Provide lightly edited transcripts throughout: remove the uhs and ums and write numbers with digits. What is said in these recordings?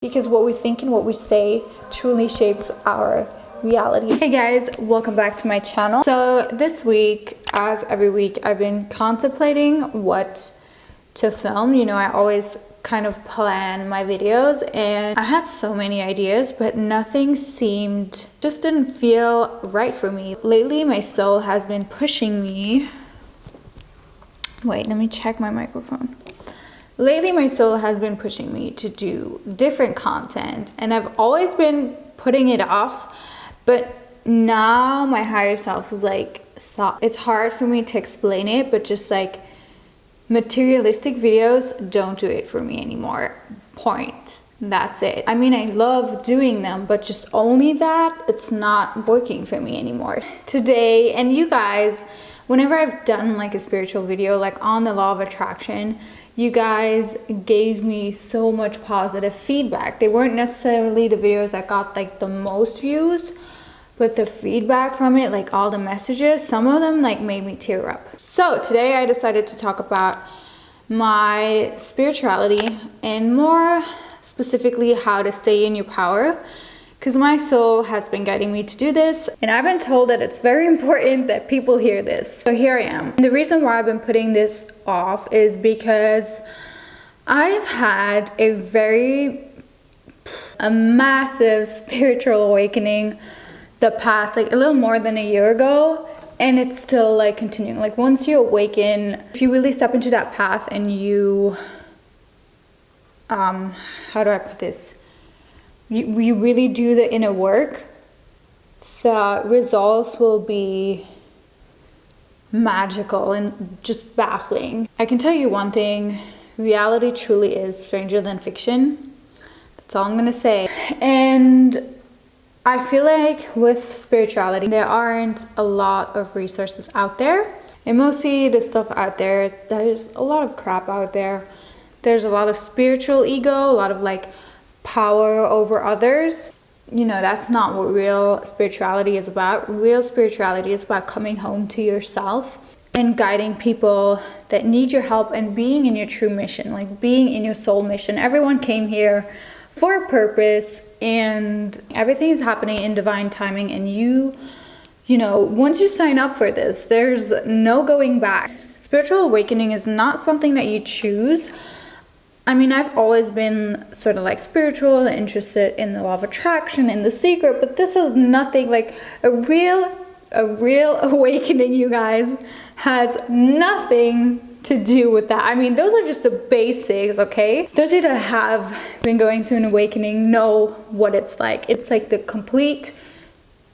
because what we think and what we say truly shapes our reality. Hey guys, welcome back to my channel. So this week, as every week, I've been contemplating what to film. You know, I always kind of plan my videos and I had so many ideas, but nothing just didn't feel right for me. Lately, my soul has been pushing me. Wait, let me check my microphone. Lately, my soul has been pushing me to do different content, and I've always been putting it off, but now my higher self is like, stop. It's hard for me to explain it, but just like materialistic videos don't do it for me anymore. Point. That's it. I mean, I love doing them, but just only that, it's not working for me anymore. Today, and you guys, whenever I've done like a spiritual video, like on the law of attraction, you guys gave me so much positive feedback. They weren't necessarily the videos that got like the most views, but the feedback from it, like all the messages, some of them like made me tear up. So today I decided to talk about my spirituality and more specifically how to stay in your power, because my soul has been guiding me to do this, and I've been told that it's very important that people hear this. So here I am. And the reason why I've been putting this off is because I've had a massive spiritual awakening the past, like a little more than a year ago, and it's still like continuing. Like once you awaken, if you really step into that path and you, how do I put this? You really do the inner work, the results will be magical and just baffling. I can tell you one thing, reality truly is stranger than fiction. That's all I'm gonna say. And I feel like with spirituality, there aren't a lot of resources out there. And mostly the stuff out there, there's a lot of crap out there. There's a lot of spiritual ego, a lot of like power over others. You know, that's not what real spirituality is about. Real spirituality is about coming home to yourself and guiding people that need your help and being in your true mission, like being in your soul mission. Everyone came here for a purpose, and everything is happening in divine timing, and you know, once you sign up for this, there's no going back. Spiritual awakening is not something that you choose. I mean, I've always been sort of like spiritual, interested in the law of attraction, in the secret, but this is nothing like a real awakening, you guys, has nothing to do with that. I mean, those are just the basics, okay? Those of you that have been going through an awakening know what it's like. It's like the complete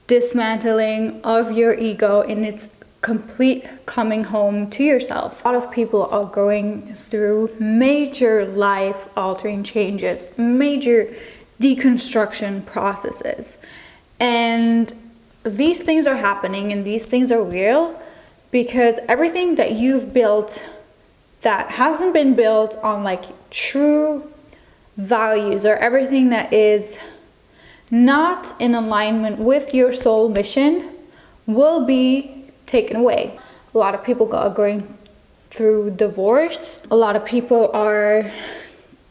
dismantling of your ego and its complete coming home to yourself. A lot of people are going through major life altering changes, major deconstruction processes, and these things are happening and these things are real because everything that you've built that hasn't been built on like true values, or everything that is not in alignment with your soul mission, will be taken away. A lot of people are going through divorce. A lot of people are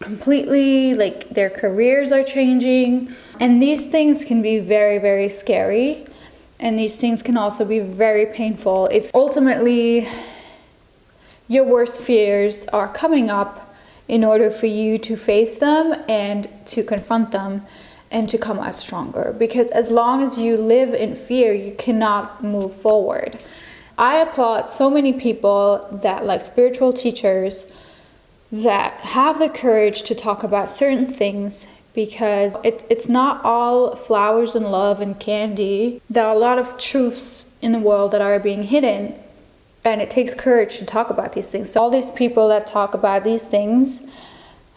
completely like their careers are changing, and these things can be very, very scary, and these things can also be very painful if ultimately your worst fears are coming up in order for you to face them and to confront them and to come out stronger. Because as long as you live in fear, you cannot move forward. I applaud so many people that, like spiritual teachers, that have the courage to talk about certain things, because it's not all flowers and love and candy. There are a lot of truths in the world that are being hidden, and it takes courage to talk about these things. So all these people that talk about these things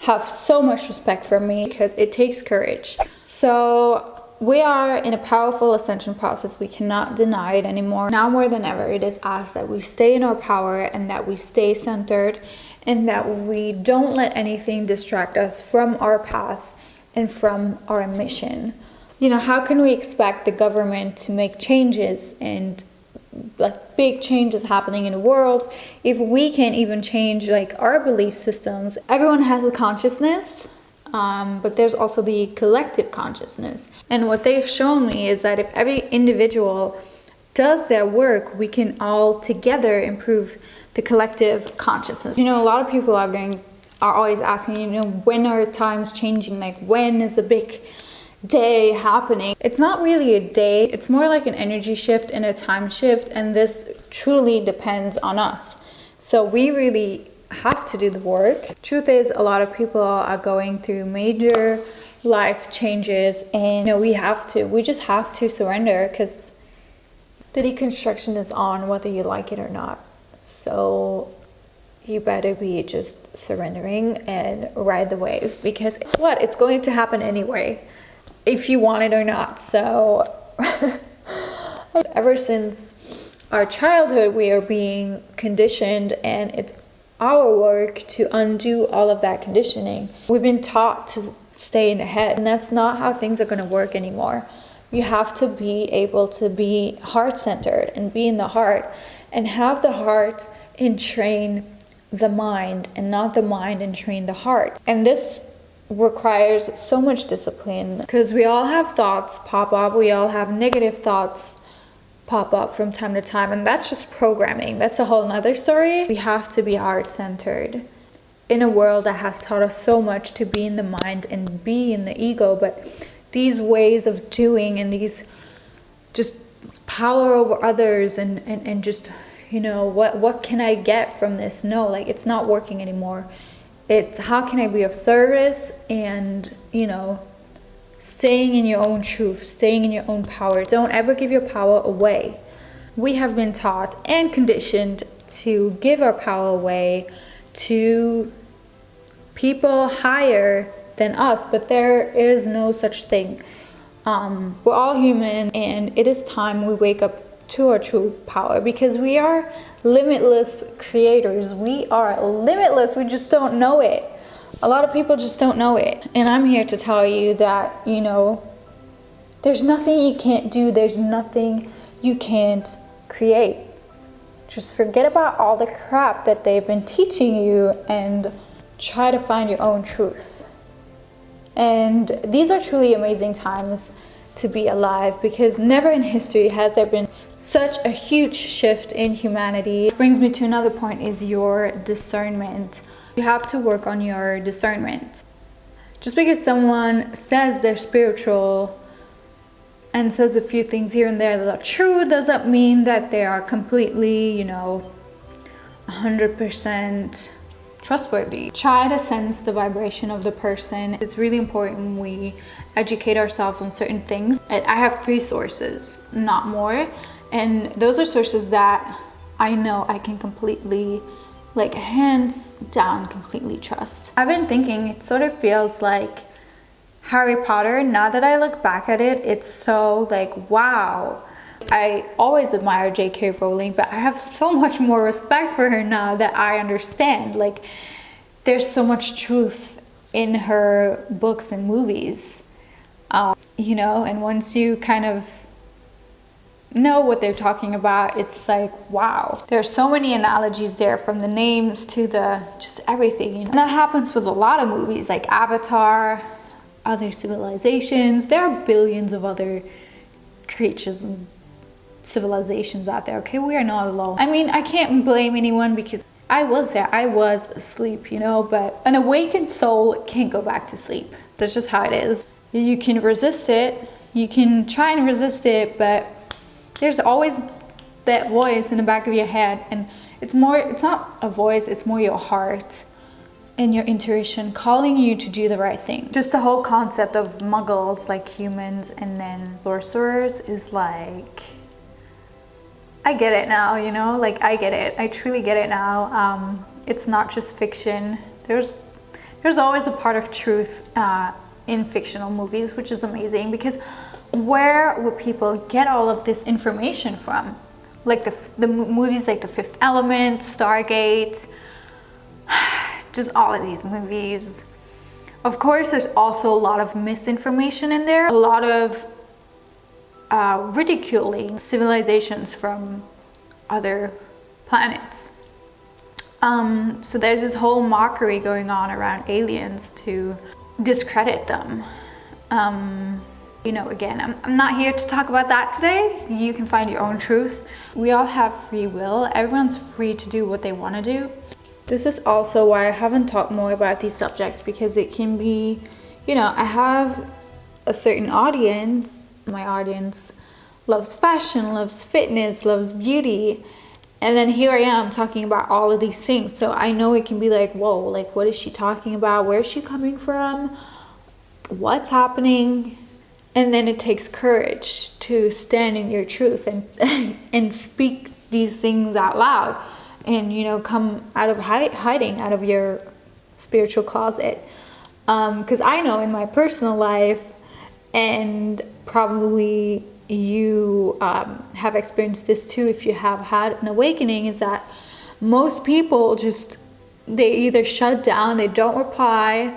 have so much respect for me because it takes courage. So we are in a powerful ascension process. We cannot deny it anymore. Now more than ever, it is asked that we stay in our power and that we stay centered and that we don't let anything distract us from our path and from our mission. You know, how can we expect the government to make changes and like big changes happening in the world if we can't even change like our belief systems? Everyone has a consciousness. but there's also the collective consciousness. And what they've shown me is that if every individual does their work, we can all together improve the collective consciousness. You know, a lot of people are always asking, you know, when are times changing? Like, when is the big day happening? It's not really a day, it's more like an energy shift and a time shift, and this truly depends on us. So we really have to do the work. Truth is, a lot of people are going through major life changes, and you know, we just have to surrender, because the deconstruction is on whether you like it or not. So you better be just surrendering and ride the wave, because it's going to happen anyway, if you want it or not. So ever since our childhood, we are being conditioned, and it's our work to undo all of that conditioning. We've been taught to stay in the head, and that's not how things are going to work anymore. You have to be able to be heart-centered and be in the heart, and have the heart entrain the mind, and not the mind entrain the heart. And this requires so much discipline, because we all have thoughts pop up, we all have negative thoughts pop up from time to time, and that's just programming. That's a whole nother story. We have to be heart-centered in a world that has taught us so much to be in the mind and be in the ego. But these ways of doing, and these just power over others, and just, you know, what can I get from this? No, like, it's not working anymore. It's how can I be of service, and, you know, staying in your own truth, staying in your own power. Don't ever give your power away. We have been taught and conditioned to give our power away to people higher than us, but there is no such thing. We're all human, and it is time we wake up to our true power, because we are limitless creators. We are limitless. We just don't know it. A lot of people just don't know it. And I'm here to tell you that, you know, there's nothing you can't do. There's nothing you can't create. Just forget about all the crap that they've been teaching you, and try to find your own truth. And these are truly amazing times to be alive, because never in history has there been such a huge shift in humanity. Which brings me to another point, is your discernment. You have to work on your discernment. Just because someone says they're spiritual and says a few things here and there that are true, doesn't mean that they are completely, you know, 100% trustworthy. Try to sense the vibration of the person. It's really important we educate ourselves on certain things. I have 3 sources, not more, and those are sources that I know I can completely, like, hands down, completely trust. I've been thinking, it sort of feels like Harry Potter. Now that I look back at it, it's so like, wow. I always admire J.K. Rowling, but I have so much more respect for her now that I understand. Like, there's so much truth in her books and movies, you know, and once you kind of know what they're talking about, it's like, wow. There's so many analogies there, from the names to the just everything, you know? And that happens with a lot of movies, like Avatar, other civilizations. There are billions of other creatures and civilizations out there, okay? We are not alone. I mean, I can't blame anyone, because I was there. I was asleep, you know, but an awakened soul can't go back to sleep. That's just how it is. You can resist it. You can try and resist it, but there's always that voice in the back of your head, and it's not a voice, it's more your heart and your intuition calling you to do the right thing. Just the whole concept of muggles, like humans, and then sorcerers is like, I get it now, you know, like, I get it. I truly get it now. It's not just fiction. There's always a part of truth in fictional movies, which is amazing, because where would people get all of this information from? Like the movies like The Fifth Element, Stargate, just all of these movies. Of course, there's also a lot of misinformation in there, a lot of ridiculing civilizations from other planets. So there's this whole mockery going on around aliens to discredit them. You know, again, I'm not here to talk about that today. You can find your own truth. We all have free will. Everyone's free to do what they want to do. This is also why I haven't talked more about these subjects, because it can be, you know, I have a certain audience. My audience loves fashion, loves fitness, loves beauty. And then here I am talking about all of these things. So I know it can be like, whoa, like what is she talking about? Where is she coming from? What's happening? And then it takes courage to stand in your truth and speak these things out loud, and, you know, come out of hiding out of your spiritual closet. Because I know in my personal life, and probably you have experienced this too if you have had an awakening, is that most people they either shut down, they don't reply,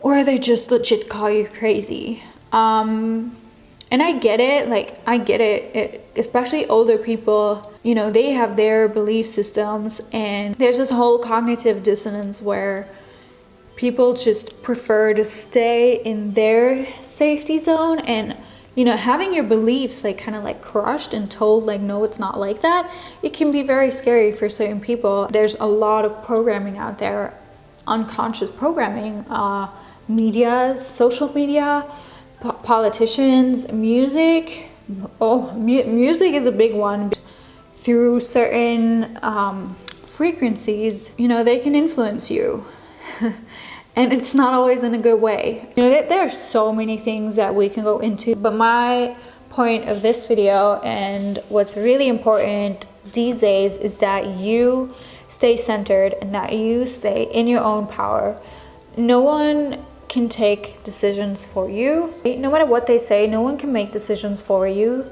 or they just legit call you crazy. And I get it, especially older people, you know, they have their belief systems, and there's this whole cognitive dissonance where people just prefer to stay in their safety zone, and, you know, having your beliefs like kind of like crushed and told like, no, it's not like that, it can be very scary for certain people. There's a lot of programming out there, unconscious programming, media, social media, politicians, music. Music is a big one. Through certain frequencies, you know, they can influence you. And it's not always in a good way. You know, there are so many things that we can go into, but my point of this video and what's really important these days is that you stay centered and that you stay in your own power. No one can take decisions for you. No matter what they say, no one can make decisions for you.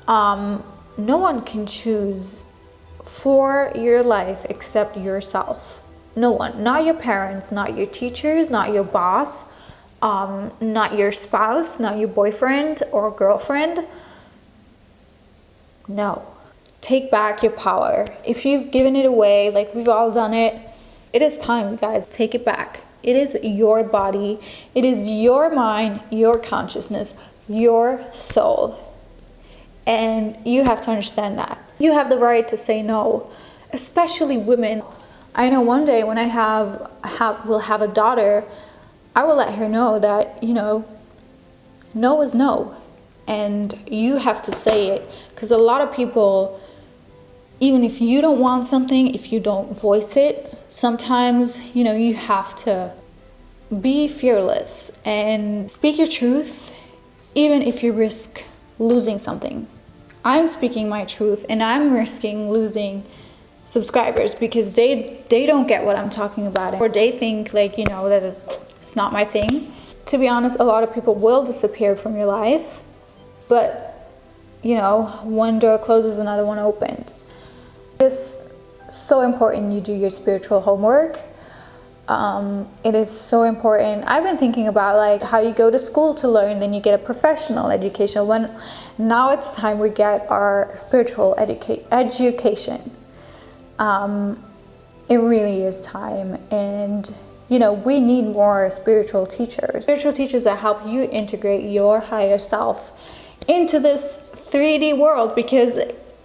No one can choose for your life except yourself. No one. Not your parents, not your teachers, not your boss, not your spouse, not your boyfriend or girlfriend. No. Take back your power. If you've given it away, like we've all done it, it is time, you guys. Take it back. It is your body. It is your mind, your consciousness, your soul. And you have to understand that. You have the right to say no, especially women. I know one day when I will have a daughter, I will let her know that, you know, no is no. And you have to say it. Because a lot of people, even if you don't want something, if you don't voice it, sometimes, you know, you have to be fearless and speak your truth, even if you risk losing something. I'm speaking my truth, and I'm risking losing subscribers because they don't get what I'm talking about, or they think, like, you know, that it's not my thing. To be honest, a lot of people will disappear from your life, but, you know, one door closes, another one opens. It's so important you do your spiritual homework. It is so important. I've been thinking about like how you go to school to learn, then you get a professional education. Now it's time we get our spiritual education. It really is time, and you know, we need more spiritual teachers that help you integrate your higher self into this 3D world, because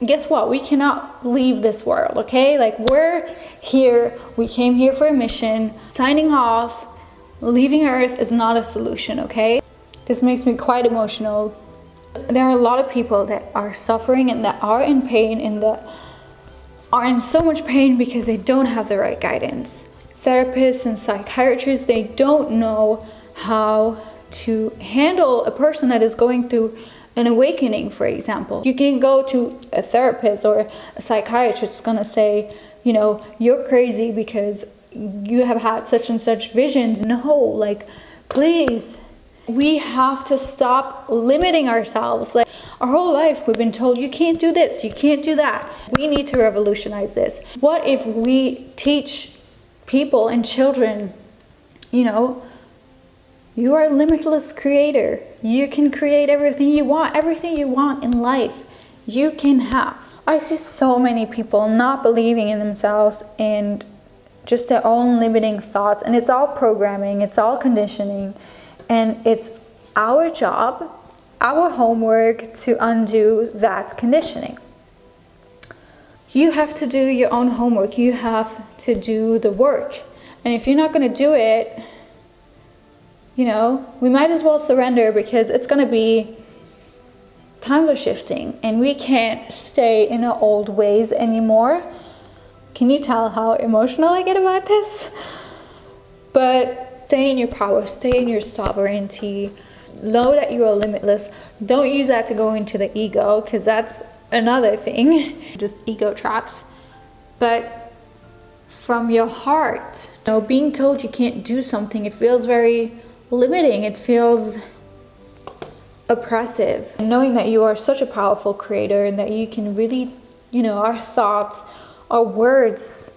guess what? We cannot leave this world, okay? Like, we're here, we came here for a mission. Signing off, leaving Earth is not a solution, okay? This makes me quite emotional. There are a lot of people that are suffering and that are in pain and that are in so much pain because they don't have the right guidance. Therapists and psychiatrists, they don't know how to handle a person that is going through an awakening, for example. You can go to a therapist or a psychiatrist is gonna say, you know, you're crazy because you have had such and such visions. No, like, please, we have to stop limiting ourselves. Like, our whole life we've been told you can't do this, you can't do that. We need to revolutionize this. What if we teach people and children, you know, you are a limitless creator. You can create everything you want in life. You can have. I see so many people not believing in themselves and just their own limiting thoughts, and it's all programming, it's all conditioning, and it's our job, our homework to undo that conditioning. You have to do your own homework. You have to do the work. And if you're not going to do it, you know, we might as well surrender, because it's going to be, times are shifting and we can't stay in our old ways anymore. Can you tell how emotional I get about this? But stay in your power, stay in your sovereignty. Know that you are limitless. Don't use that to go into the ego, because that's another thing, just ego traps. But from your heart, you know, being told you can't do something, it feels very limiting. It feels oppressive. And knowing that you are such a powerful creator and that you can really, you know, our thoughts, our words,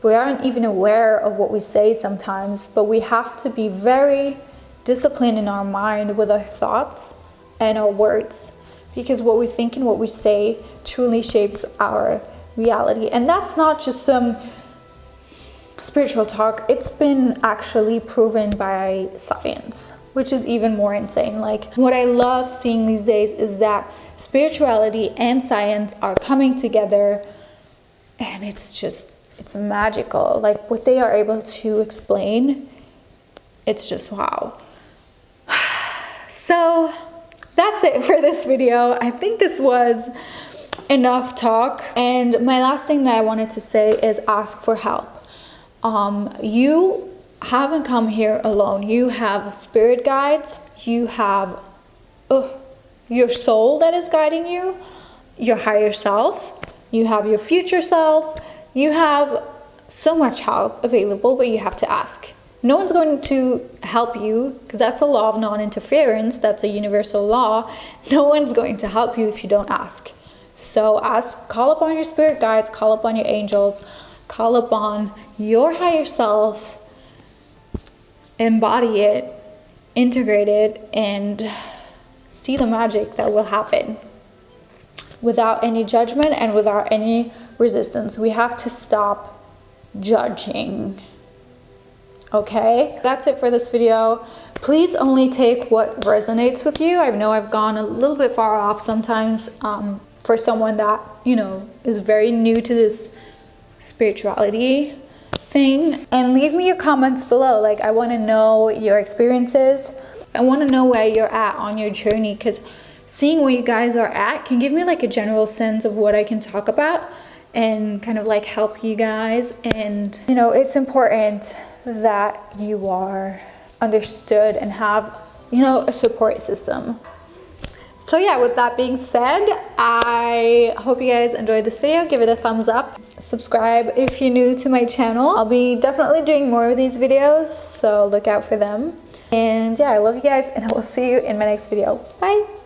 we aren't even aware of what we say sometimes, but we have to be very disciplined in our mind with our thoughts and our words, because what we think and what we say truly shapes our reality. And that's not just some spiritual talk. It's been actually proven by science, which is even more insane. Like, what I love seeing these days is that spirituality and science are coming together, and it's magical. Like, what they are able to explain, it's just wow. So that's it for this video. I think this was enough talk. And my last thing that I wanted to say is ask for help. You haven't come here alone. You have spirit guides. You have your soul that is guiding you, your higher self. You have your future self. You have so much help available, but you have to ask. No one's going to help you, because that's a law of non-interference. That's a universal law. No one's going to help you if you don't ask. So ask, call upon your spirit guides, call upon your angels, call upon your higher self, embody it, integrate it, and see the magic that will happen without any judgment and without any resistance. We have to stop judging. Okay, that's it for this video. Please only take what resonates with you. I know I've gone a little bit far off sometimes for someone that, you know, is very new to this spirituality thing. And leave me your comments below. Like, I want to know your experiences. I want to know where you're at on your journey, because seeing where you guys are at can give me like a general sense of what I can talk about and kind of like help you guys. And, you know, it's important that you are understood and have, you know, a support system. So yeah, with that being said, I hope you guys enjoyed this video. Give it a thumbs up. Subscribe if you're new to my channel. I'll be definitely doing more of these videos, so look out for them. And yeah, I love you guys, and I will see you in my next video. Bye.